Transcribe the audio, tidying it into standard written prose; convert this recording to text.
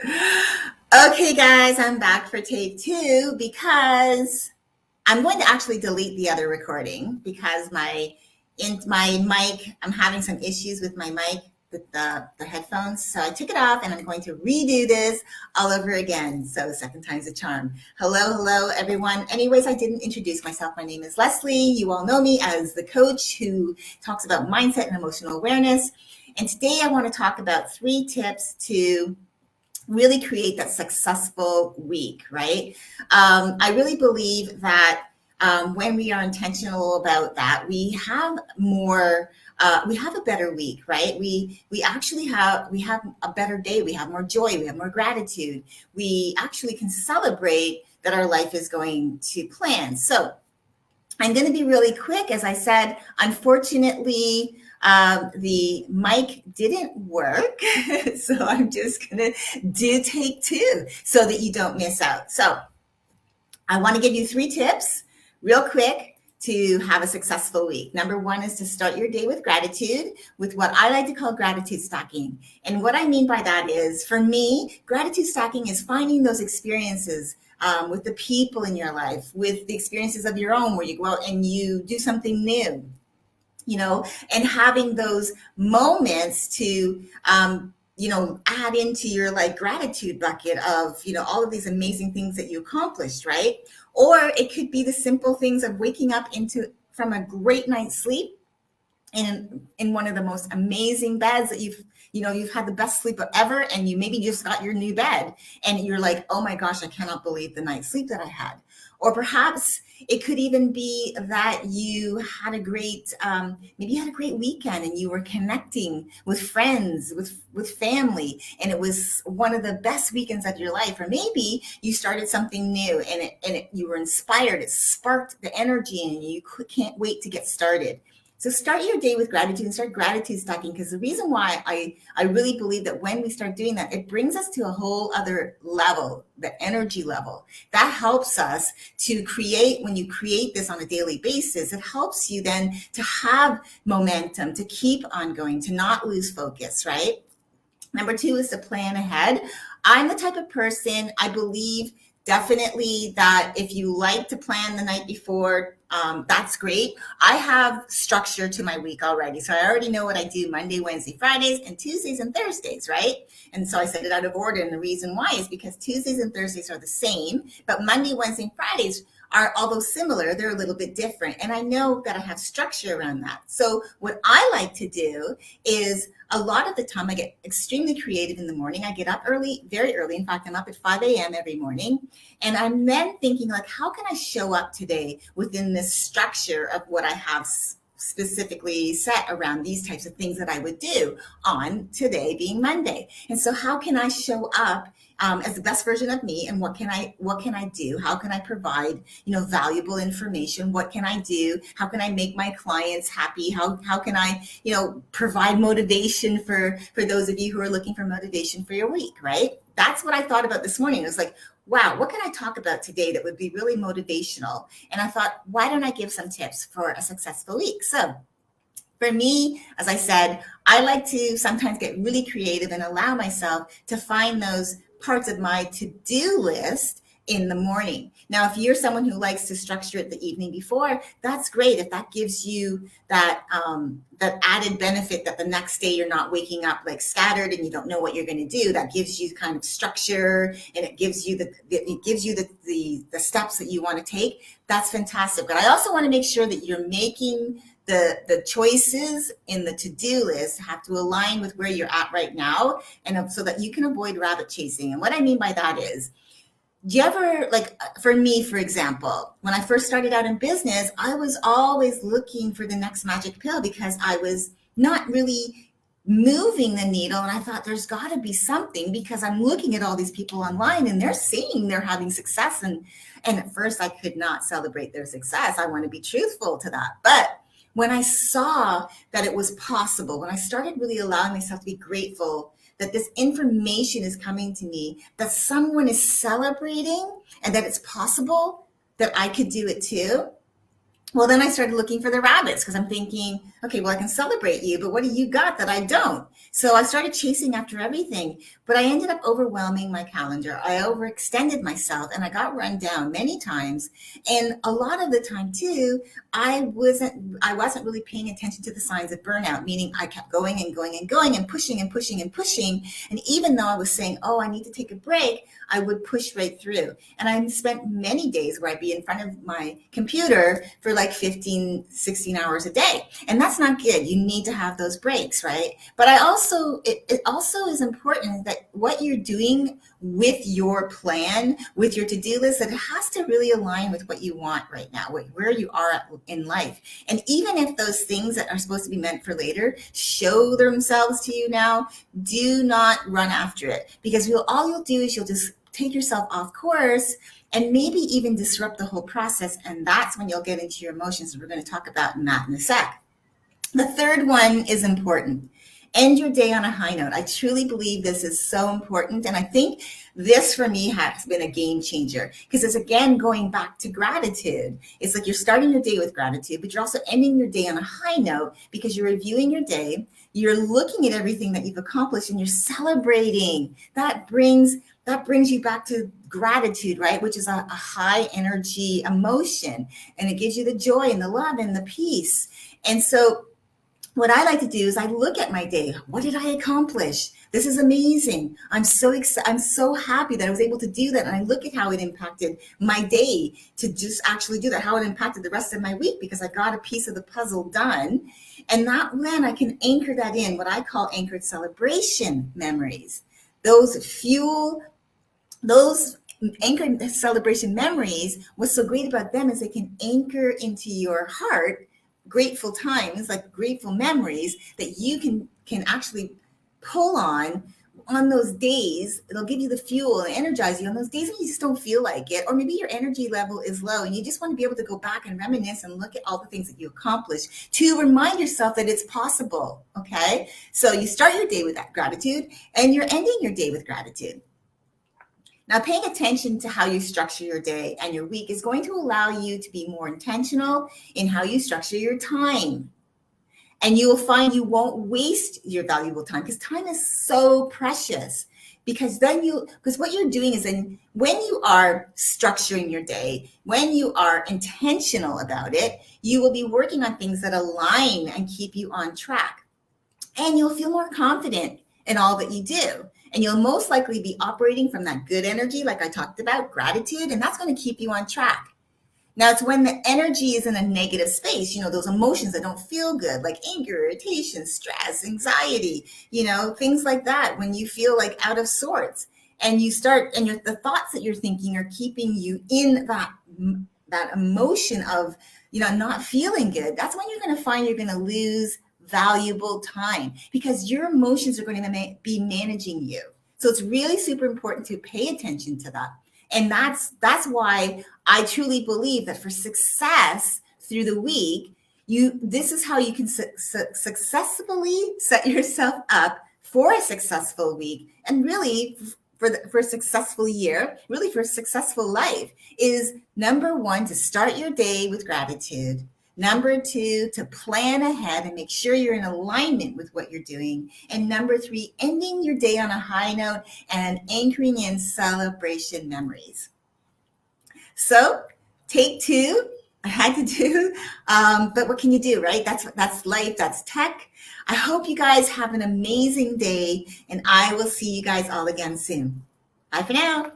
Okay, guys, I'm back for take two because I'm going to actually delete the other recording because my mic, I'm having some issues with my mic with the headphones. So I took it off and I'm going to redo this all over again. So second time's a charm. Hello, everyone. Anyways, I didn't introduce myself. My name is Leslie. You all know me as the coach who talks about mindset and emotional awareness. And today I want to talk about 3 tips to really create that successful week, right? I really believe that when we are intentional about that, we have a better week, right? We actually have a better day. We have more joy. We have more gratitude. We actually can celebrate that our life is going to plan. So I'm going to be really quick. As I said, unfortunately, the mic didn't work. So I'm just going to do take 2 so that you don't miss out. So I want to give you 3 tips real quick to have a successful week. Number 1 is to start your day with gratitude, with what I like to call gratitude stacking. And what I mean by that is, for me, gratitude stacking is finding those experiences with the people in your life, with the experiences of your own, where you go out and you do something new, and having those moments to, add into your like gratitude bucket of, all of these amazing things that you accomplished, right? Or it could be the simple things of waking up from a great night's sleep in one of the most amazing beds that you've had the best sleep ever, and you maybe just got your new bed and you're like, oh my gosh, I cannot believe the night's sleep that I had. Or perhaps it could even be that you had a great maybe you had a great weekend and you were connecting with friends, with family, and it was one of the best weekends of your life. Or maybe you started something new and you were inspired, it sparked the energy and you can't wait to get started. So start your day with gratitude and start gratitude stacking, because the reason why I really believe that when we start doing that, it brings us to a whole other level, the energy level. That helps us to create, when you create this on a daily basis, it helps you then to have momentum, to keep on going, to not lose focus, right? Number 2 is to plan ahead. I'm the type of person, I believe definitely that if you like to plan the night before, that's great. I have structure to my week already. So I already know what I do Monday, Wednesday, Fridays, and Tuesdays and Thursdays, right? And so I set it out of order. And the reason why is because Tuesdays and Thursdays are the same, but Monday, Wednesday, and Fridays are, although similar, they're a little bit different. And I know that I have structure around that. So what I like to do is, a lot of the time I get extremely creative in the morning. I get up early, very early. In fact, I'm up at 5 a.m. every morning. And I'm then thinking, like, how can I show up today within this structure of what I have specifically set around these types of things that I would do on today being Monday. And so how can I show up as the best version of me, and what can I do? How can I provide, valuable information? What can I do? How can I make my clients happy? How can I, provide motivation for those of you who are looking for motivation for your week, right? That's what I thought about this morning. It was like, wow, what can I talk about today that would be really motivational? And I thought, why don't I give some tips for a successful week? So for me, as I said, I like to sometimes get really creative and allow myself to find those parts of my to-do list in the morning. Now, if you're someone who likes to structure it the evening before, that's great. If that gives you that added benefit that the next day you're not waking up like scattered and you don't know what you're going to do, that gives you kind of structure, and it gives you the steps that you want to take. That's fantastic. But I also want to make sure that you're making the choices in the to-do list have to align with where you're at right now, and so that you can avoid rabbit chasing. And what I mean by that is, do you ever, like, for me, for example, when I first started out in business, I was always looking for the next magic pill because I was not really moving the needle. And I thought, there's got to be something, because I'm looking at all these people online and they're saying they're having success. And at first I could not celebrate their success. I want to be truthful to that. But when I saw that it was possible, when I started really allowing myself to be grateful that this information is coming to me, that someone is celebrating, and that it's possible that I could do it too, Well, then I started looking for the rabbits because I'm thinking, okay, well, I can celebrate you, but what do you got that I don't? So I started chasing after everything, but I ended up overwhelming my calendar. I overextended myself and I got run down many times. And a lot of the time too, I wasn't really paying attention to the signs of burnout, meaning I kept going and going and going and pushing and pushing and pushing. And even though I was saying, oh, I need to take a break, I would push right through. And I spent many days where I'd be in front of my computer for like 15, 16 hours a day. And that's not good. You need to have those breaks, right? But it also is important that what you're doing with your plan, with your to-do list, that it has to really align with what you want right now, where you are in life. And even if those things that are supposed to be meant for later show themselves to you now, do not run after it, because all you'll do is you'll just take yourself off course and maybe even disrupt the whole process. And that's when you'll get into your emotions. And we're going to talk about that in a sec. The third one is important. End your day on a high note. I truly believe this is so important. And I think this for me has been a game changer, because it's again going back to gratitude. It's like you're starting your day with gratitude, but you're also ending your day on a high note because you're reviewing your day. You're looking at everything that you've accomplished and you're celebrating. That brings you back to gratitude, right? Which is a high energy emotion, and it gives you the joy and the love and the peace. And so what I like to do is I look at my day. What did I accomplish? This is amazing. I'm so excited. I'm so happy that I was able to do that. And I look at how it impacted my day to just actually do that, how it impacted the rest of my week, because I got a piece of the puzzle done. And then I can anchor that in what I call anchored celebration memories. Those anchored celebration memories, what's so great about them is they can anchor into your heart grateful times, like grateful memories that you can actually pull on those days. It'll give you the fuel and energize you on those days when you just don't feel like it, or maybe your energy level is low and you just want to be able to go back and reminisce and look at all the things that you accomplished to remind yourself that it's possible. Okay, so you start your day with that gratitude and you're ending your day with gratitude. Now, paying attention to how you structure your day and your week is going to allow you to be more intentional in how you structure your time. And you will find you won't waste your valuable time, because time is so precious. Because what you're doing is, when you are structuring your day, when you are intentional about it, you will be working on things that align and keep you on track. And you'll feel more confident in all that you do. And you'll most likely be operating from that good energy, like I talked about, gratitude, and that's going to keep you on track. Now, it's when the energy is in a negative space, those emotions that don't feel good, like anger, irritation, stress, anxiety, things like that, when you feel like out of sorts, and the thoughts that you're thinking are keeping you in that emotion of, not feeling good. That's when you're going to find you're going to lose valuable time, because your emotions are going to be managing you. So it's really super important to pay attention to that. And that's why I truly believe that for success through the week, this is how you can successfully set yourself up for a successful week, and really for a successful year, really for a successful life, is number one, to start your day with gratitude. Number two, to plan ahead and make sure you're in alignment with what you're doing. And number three, ending your day on a high note and anchoring in celebration memories. So take two. I had to do, but what can you do, right? That's life, that's tech. I hope you guys have an amazing day, and I will see you guys all again soon. Bye for now.